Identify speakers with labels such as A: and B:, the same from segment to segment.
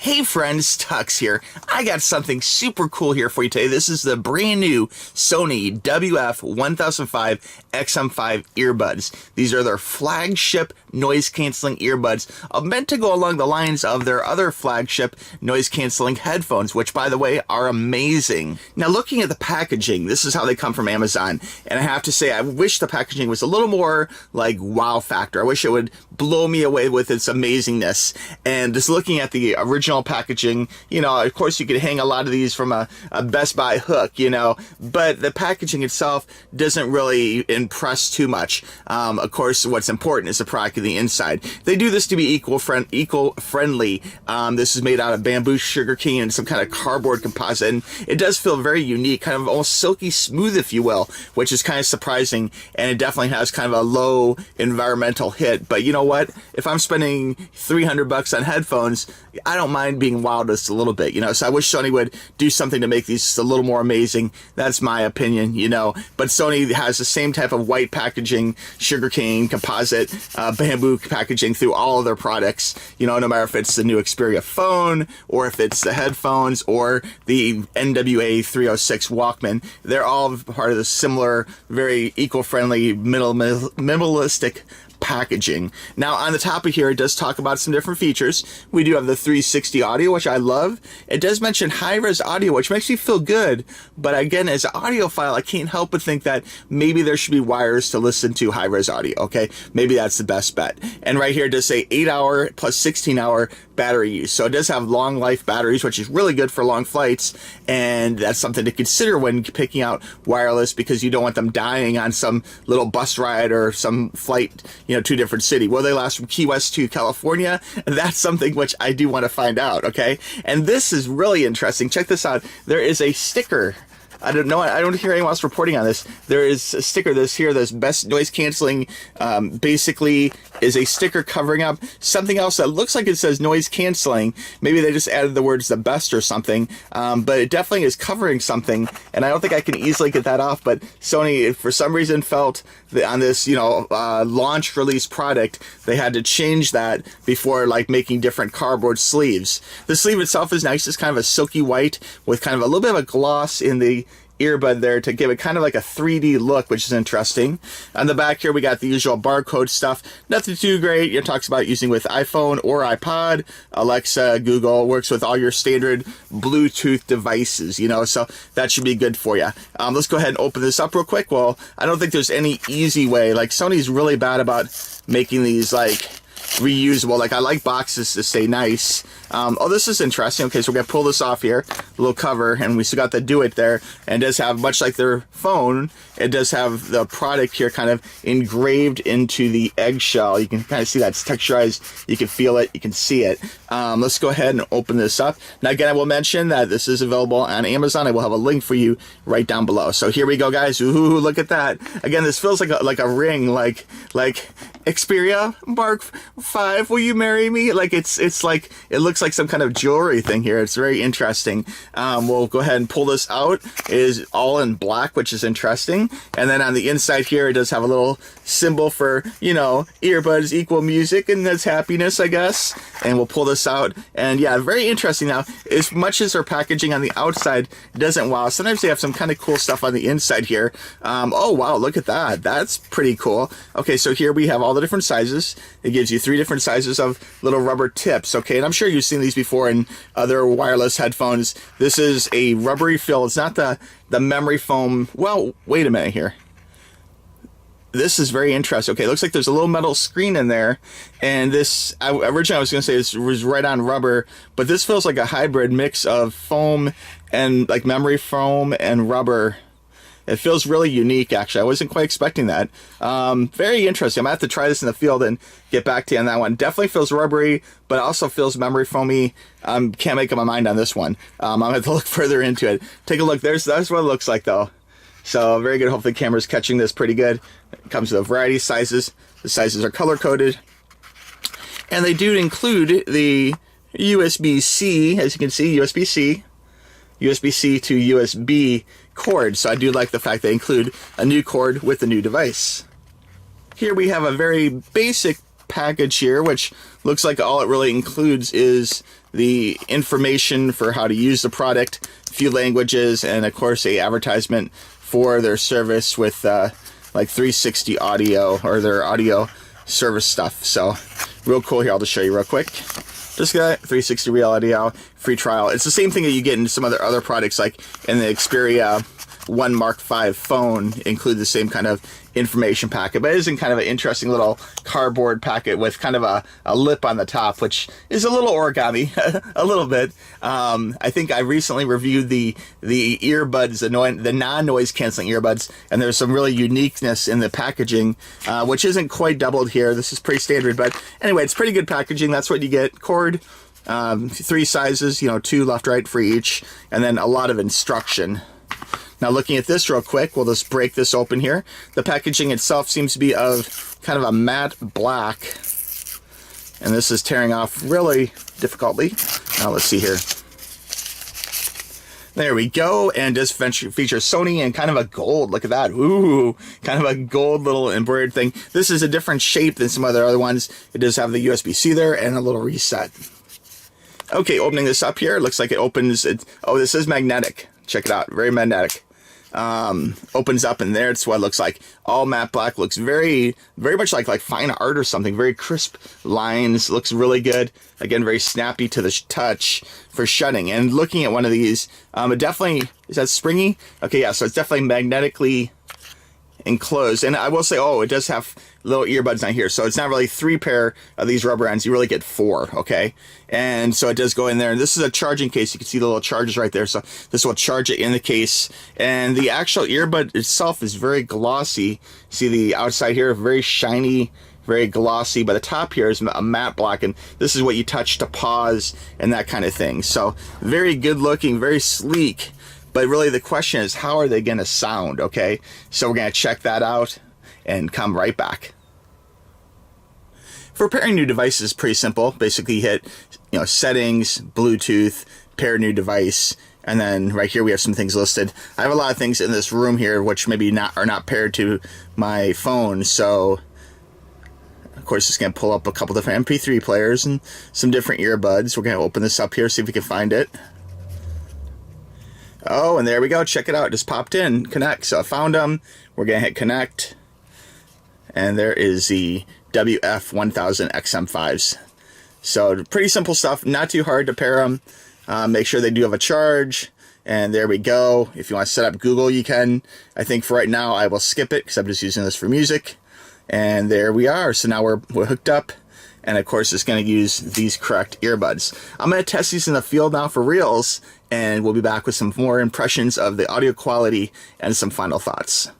A: Hey friends, Tuxx here. I got something super cool here for you today. This is the brand new Sony WF-1000XM5 earbuds. These are their flagship noise-canceling earbuds, meant to go along the lines of their other flagship noise-canceling headphones, which, by the way, are amazing. Now, looking at the packaging, this is how they come from Amazon, and I have to say, I wish the packaging was a little more like wow factor. I wish it would blow me away with its amazingness. And just looking at the original packaging, you know, of course you could hang a lot of these from a Best Buy hook, you know, but the packaging itself doesn't really impress too much. Of course, what's important is the product in the inside. They do this to be eco-friendly. This is made out of bamboo, sugarcane, and some kind of cardboard composite, and it does feel very unique, kind of almost silky smooth, if you will, which is kind of surprising, and it definitely has kind of a low environmental hit. But you know what? If I'm spending $300 on headphones, I don't mind being wowed just a little bit, you know. So I wish Sony would do something to make these just a little more amazing. That's my opinion, you know. But Sony has the same type of white packaging, sugarcane, composite, bamboo packaging through all of their products. You know, no matter if it's the new Xperia phone, or if it's the headphones, or the NWA 306 Walkman, they're all part of the similar, very eco-friendly, minimalistic packaging. Now, on the top of here, it does talk about some different features. We do have the 360 audio, which I love. It does mention high-res audio, which makes me feel good. But again, as an audiophile, I can't help but think that maybe there should be wires to listen to high-res audio, okay? Maybe that's the best bet. And right here, it does say 8-hour plus 16-hour battery use. So it does have long life batteries, which is really good for long flights. And that's something to consider when picking out wireless, because you don't want them dying on some little bus ride or some flight, you know, to a different city. Will they last from Key West to California? That's something which I do want to find out, okay? And this is really interesting. Check this out. There is a sticker. I don't know. I don't hear anyone else reporting on this. There is a sticker this best noise canceling, basically is a sticker covering up something else that looks like it says noise canceling. Maybe they just added the words the best or something, but it definitely is covering something, and I don't think I can easily get that off. But Sony, for some reason, felt that on this, you know, launch release product, they had to change that before like making different cardboard sleeves. The sleeve itself is nice. It's kind of a silky white with kind of a little bit of a gloss in the earbud there to give it kind of like a 3D look, which is interesting. On the back here, we got the usual barcode stuff. Nothing too great. It talks about using with iPhone or iPod, Alexa, Google. Works with all your standard Bluetooth devices, you know, so that should be good for you. Let's go ahead and open this up real quick. Well, I don't think there's any easy way. Like, Sony's really bad about making these like reusable. Like, I like boxes to stay nice. Oh, this is interesting. Okay, so we're gonna pull this off here, a little cover, and we still got the do it there, and it does have, much like their phone, it does have the product here kind of engraved into the eggshell. You can kind of see that it's texturized. You can feel it, you can see it. Let's go ahead and open this up. Now again, I will mention that this is available on Amazon. I will have a link for you right down below. So here we go, guys. Ooh, look at that. Again, this feels like a ring, like Xperia Mark 5, will you marry me? Like it's like, it looks like some kind of jewelry thing here. It's very interesting. We'll go ahead and pull this out. It is all in black, which is interesting. And then on the inside here, it does have a little symbol for, you know, earbuds equal music, and that's happiness, I guess. And we'll pull this out. And yeah, very interesting. Now, as much as their packaging on the outside doesn't wow, sometimes they have some kind of cool stuff on the inside here. Oh wow, look at that. That's pretty cool. Okay, so here we have all the different sizes. It gives you 3 different sizes of little rubber tips, okay? And I'm sure you've seen these before in other wireless headphones. This is a rubbery feel. It's not the memory foam. Well, wait a minute here. This is very interesting. Okay, it looks like there's a little metal screen in there, and this, originally I was going to say this was right on rubber, but this feels like a hybrid mix of foam and like memory foam and rubber. It feels really unique, actually. I wasn't quite expecting that. Very interesting. I'm going to have to try this in the field and get back to you on that one. Definitely feels rubbery, but also feels memory foamy. Can't make up my mind on this one. I'm going to have to look further into it. Take a look. That's what it looks like, though. So very good. Hopefully the camera's catching this pretty good. It comes with a variety of sizes. The sizes are color-coded. And they do include the USB-C, as you can see, USB-C to USB cord. So I do like the fact they include a new cord with the new device. Here we have a very basic package here, which looks like all it really includes is the information for how to use the product, a few languages, and of course a advertisement for their service with like 360 audio, or their audio service stuff. So real cool here. I'll just show you real quick. Just got 360 real audio, free trial. It's the same thing that you get in some other products, like in the Xperia 1 Mark V phone, include the same kind of information packet, but it is in kind of an interesting little cardboard packet with kind of a lip on the top, which is a little origami, a little bit. I think I recently reviewed the earbuds, the non-noise canceling earbuds, and there's some really uniqueness in the packaging, which isn't quite doubled here. This is pretty standard, but anyway, it's pretty good packaging. That's what you get. Cord, 3 sizes, 2 left, right for each, and then a lot of instruction. Now looking at this real quick, we'll just break this open here. The packaging itself seems to be of kind of a matte black, and this is tearing off really difficultly. Now let's see here. There we go, and does feature Sony and kind of a gold. Look at that. Ooh, kind of a gold little embroidered thing. This is a different shape than some other ones. It does have the USB-C there and a little reset. Okay, opening this up here, it looks like it opens. Oh, this is magnetic. Check it out, very magnetic. Opens up in there. It's what it looks like. All matte black. Looks very much like fine art or something. Very crisp lines. Looks really good. Again, very snappy to the touch for shutting. And looking at one of these, it definitely, is that springy? Okay, yeah, so it's definitely magnetically enclosed. And I will say, oh, it does have little earbuds on here, so it's not really 3 pair of these rubber ends. You really get 4, okay? And so it does go in there, and this is a charging case. You can see the little chargers right there, so this will charge it in the case. And the actual earbud itself is very glossy. See the outside here, very shiny, very glossy, but the top here is a matte black, and this is what you touch to pause and that kind of thing. So very good looking, very sleek. But really the question is, how are they going to sound, okay? So we're going to check that out and come right back. For pairing new devices, it's pretty simple. Basically hit, settings, Bluetooth, pair new device, and then right here we have some things listed. I have a lot of things in this room here which maybe are not paired to my phone, so of course it's going to pull up a couple different MP3 players and some different earbuds. We're going to open this up here, see if we can find it. Oh, and there we go. Check it out. It just popped in. Connect. So I found them. We're going to hit connect. And there is the WF-1000XM5s. So pretty simple stuff. Not too hard to pair them. Make sure they do have a charge. And there we go. If you want to set up Google, you can. I think for right now, I will skip it because I'm just using this for music. And there we are. So now we're hooked up. And of course, it's going to use these correct earbuds. I'm going to test these in the field now for reals, and we'll be back with some more impressions of the audio quality and some final thoughts.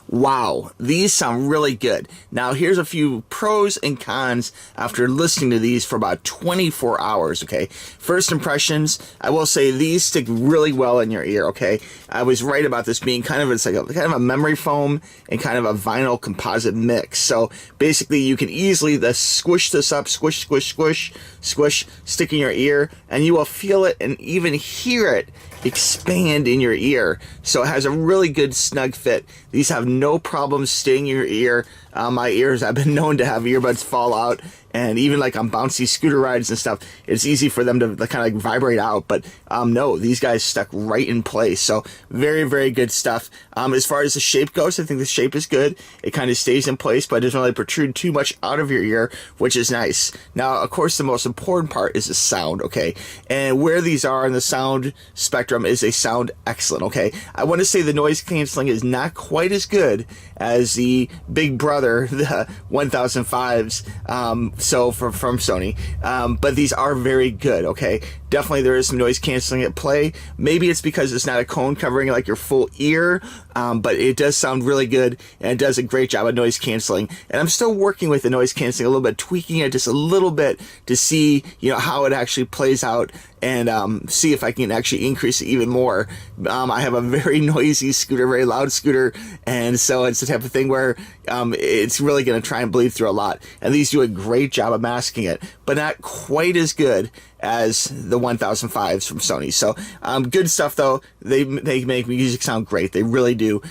A: Wow, these sound really good. Now here's a few pros and cons after listening to these for about 24 hours, okay? First impressions, I will say these stick really well in your ear, okay? I was right about this being kind of a memory foam and kind of a vinyl composite mix. So basically you can easily squish this up, squish, squish, squish, squish, stick in your ear, and you will feel it and even hear it expand in your ear. So it has a really good snug fit. These have no problem staying in your ear. My ears, I've been known to have earbuds fall out, and even like on bouncy scooter rides and stuff, it's easy for them to kind of vibrate out, but no, these guys stuck right in place. So very, very good stuff. As far as the shape goes, I think the shape is good. It kind of stays in place, but it doesn't really protrude too much out of your ear, which is nice. Now, of course, the most important part is the sound, okay? And where these are in the sound spectrum is they sound excellent, okay? I want to say the noise canceling is not quite as good as the big brother, the 1000XM5s, so from Sony, but these are very good, okay? Definitely there is some noise canceling at play. Maybe it's because it's not a cone covering like your full ear, but it does sound really good, and it does a great job of noise canceling. And I'm still working with the noise canceling a little bit, tweaking it just a little bit to see, how it actually plays out, and see if I can actually increase it even more. I have a very noisy scooter, very loud scooter, and so it's the type of thing where it's really going to try and bleed through a lot. And these do a great job of masking it, but not quite as good as the 1005s from Sony. So good stuff though. They make music sound great. They really do.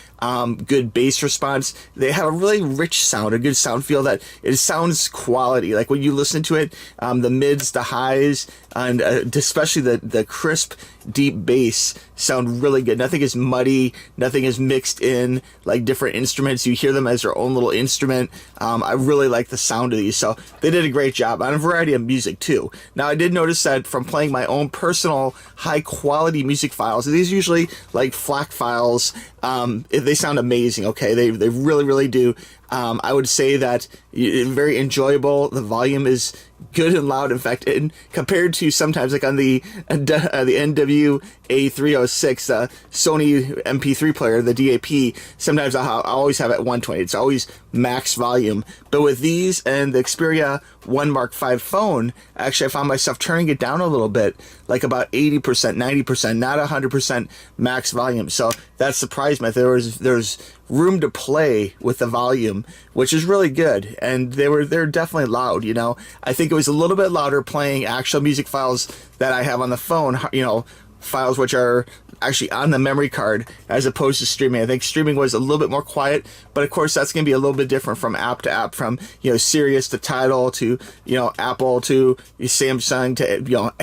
A: Good bass response. They have a really rich sound, a good sound feel that it sounds quality. Like when you listen to it, the mids, the highs, and especially the crisp, deep bass sound really good. Nothing is muddy. Nothing is mixed in like different instruments. You hear them as their own little instrument. I really like the sound of these. So they did a great job on a variety of music too. Now I did notice that from playing my own personal high quality music files, these are usually like FLAC files. They sound amazing. Okay, they really, really do. I would say that very enjoyable. The volume is good and loud. In fact, compared to sometimes like on the NWA-306 Sony MP3 player, the DAP, sometimes I always have it at 120. It's always max volume. But with these and the Xperia 1 Mark V phone, actually I found myself turning it down a little bit, like about 80%, 90%, not 100% max volume. So that surprised me. There's room to play with the volume, which is really good. And they're definitely loud, you know. I think it was a little bit louder playing actual music files that I have on the phone, you know, files which are actually on the memory card as opposed to streaming. I think streaming was a little bit more quiet, but of course that's going to be a little bit different from app to app, from, you know, Sirius to Tidal to, you know, Apple to Samsung to, you know,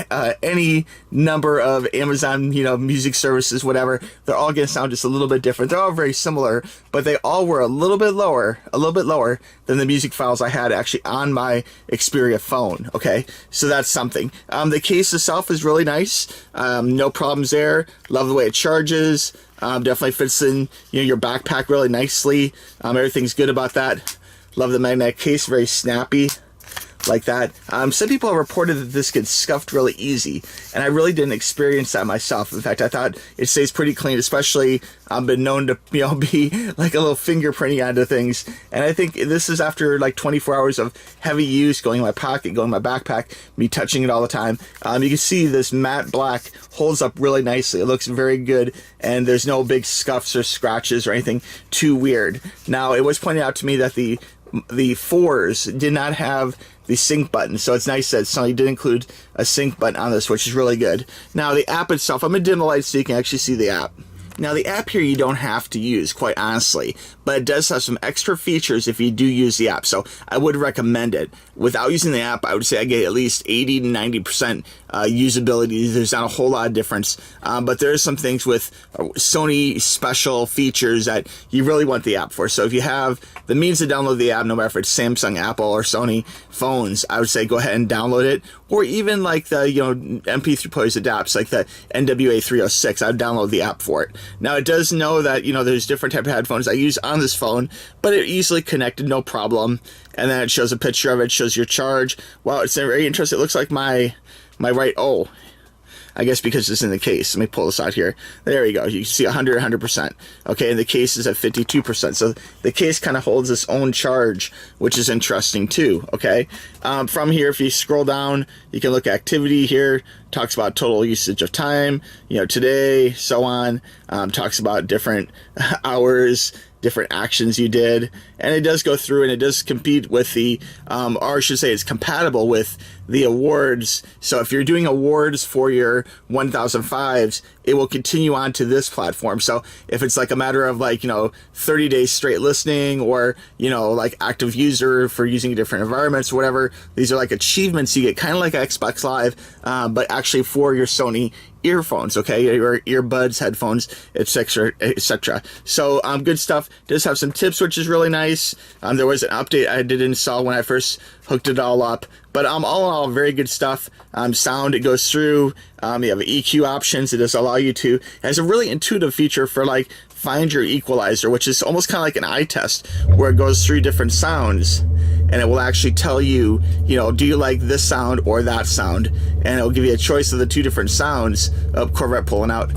A: any number of Amazon, you know, music services, whatever. They're all going to sound just a little bit different. They're all very similar, but they all were a little bit lower than the music files I had actually on my Xperia phone. Okay, so that's something. The case itself is really nice. No problems there. Love the way it charges. Definitely fits in, you know, your backpack really nicely. Everything's good about that. Love the magnetic case, very snappy like that. Some people have reported that this gets scuffed really easy, and I really didn't experience that myself. In fact, I thought it stays pretty clean, especially I've been known to, you know, be like a little fingerprinting onto things, and I think this is after like 24 hours of heavy use, going in my pocket, going in my backpack, me touching it all the time. You can see this matte black holds up really nicely. It looks very good, and there's no big scuffs or scratches or anything too weird. Now, it was pointed out to me that the 4s did not have the sync button, so it's nice that Sony did include a sync button on this, which is really good. Now the app itself, I'm gonna dim the light so you can actually see the app. Now the app here you don't have to use, quite honestly, but it does have some extra features if you do use the app, so I would recommend it. Without using the app, I would say I get at least 80 to 90% usability. There's not a whole lot of difference, but there are some things with Sony special features that you really want the app for. So if you have the means to download the app, no matter if it's Samsung, Apple, or Sony phones, I would say go ahead and download it. Or even like the, you know, MP3 players adapts, like the NWA-306, I would download the app for it. Now it does know that, you know, there's different type of headphones I use on this phone, but it easily connected, no problem. And then it shows a picture of it, shows your charge. Wow, it's very interesting. It looks like my right, oh, I guess because it's in the case. Let me pull this out here. There you go. You can see 100%. Okay, and the case is at 52%. So the case kind of holds its own charge, which is interesting too. Okay, from here, if you scroll down, you can look at activity here. Talks about total usage of time, you know, today, so on. Talks about different hours, different actions you did, and it does go through and it does compete with the, or I should say it's compatible with the awards. So if you're doing awards for your 1005s, it will continue on to this platform. So if it's like a matter of like, you know, 30 days straight listening, or, you know, like active user for using different environments or whatever, these are like achievements you get, kind of like Xbox Live, but actually for your Sony earphones, okay, your earbuds, headphones, etc., etc. So good stuff. Does have some tips, which is really nice. There was an update I did install when I first hooked it all up, but all in all, very good stuff. Sound, it goes through. You have EQ options. It does allow you to. It has a really intuitive feature for like find your equalizer, which is almost kind of like an eye test, where it goes through different sounds and it will actually tell you, you know, do you like this sound or that sound? And it'll give you a choice of the two different sounds. Oh, Corvette pulling out.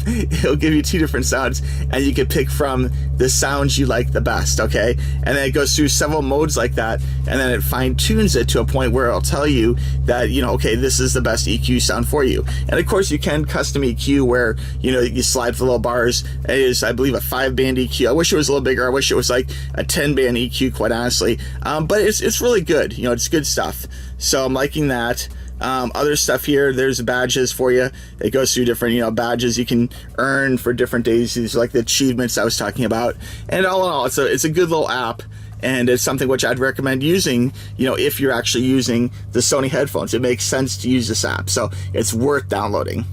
A: It'll give you two different sounds, and you can pick from the sounds you like the best, okay? And then it goes through several modes like that, and then it fine-tunes it to a point where it'll tell you that, you know, okay, this is the best EQ sound for you. And of course, you can custom EQ where, you know, you slide the little bars. It is, I believe, a 5-band EQ. I wish it was a little bigger. I wish it was like a 10-band EQ, quite honestly. But it's really good. You know, it's good stuff. So I'm liking that. Other stuff here, there's badges for you. It goes through different, badges you can earn for different days. These are like the achievements I was talking about. And all in all, it's a good little app. And it's something which I'd recommend using, if you're actually using the Sony headphones. It makes sense to use this app, so it's worth downloading.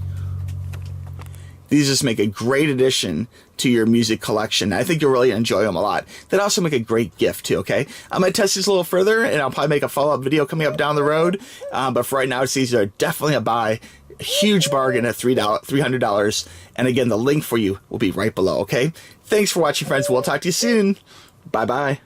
A: These just make a great addition to your music collection. I think you'll really enjoy them a lot. They also make a great gift too, okay? I'm going to test these a little further, and I'll probably make a follow-up video coming up down the road. But for right now, these are definitely a buy. A huge bargain at $300. And again, the link for you will be right below, okay? Thanks for watching, friends. We'll talk to you soon. Bye-bye.